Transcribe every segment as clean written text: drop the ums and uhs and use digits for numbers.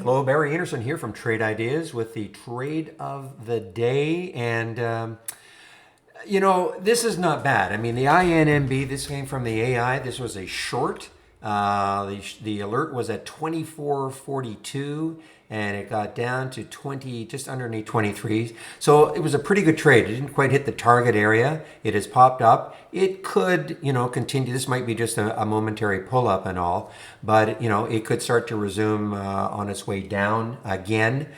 Hello, Barry Anderson here from Trade Ideas with the trade of the day. And, this is not bad. I mean, the INMB, this came from the AI. This was a short. The alert was at 24.42 and it got down to 20, just underneath 23. So it was a pretty good trade. It didn't quite hit the target area. It has popped up. It could, continue. This might be just a momentary pull up and all, but, it could start to resume on its way down again.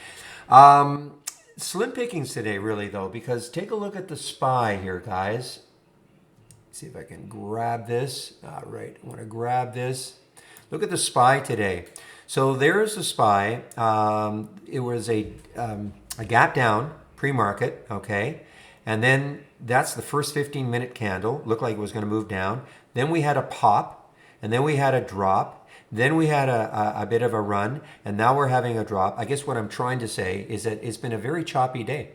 Slim pickings today, really, though, because take a look at the SPY here, guys. See if I can grab this. All right, I want to grab this. Look at the SPY today. So there's the SPY. It was a gap down pre-market, okay? And then that's the first 15-minute candle. Looked like it was going to move down. Then we had a pop, and then we had a drop. Then we had a bit of a run, and now we're having a drop. I guess what I'm trying to say is that it's been a very choppy day.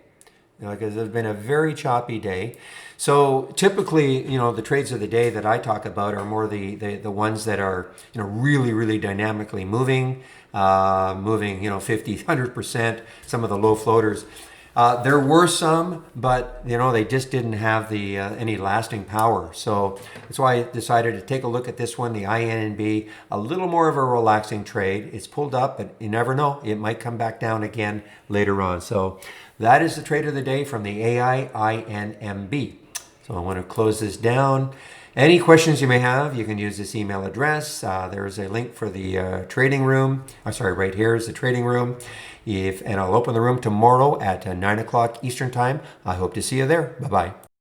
Because it's been a very choppy day. So typically, the trades of the day that I talk about are more the ones that are, really, really dynamically moving, 50, 100%, some of the low floaters. There were some, but they just didn't have the any lasting power. So that's why I decided to take a look at this one, the INNB, a little more of a relaxing trade. It's pulled up, but you never know. It might come back down again later on. So that is the trade of the day from the AI INMB. So I want to close this down. Any questions you may have, you can use this email address. There's a link for the trading room. Right here is the trading room. And I'll open the room tomorrow at 9 o'clock Eastern Time. I hope to see you there. Bye-bye.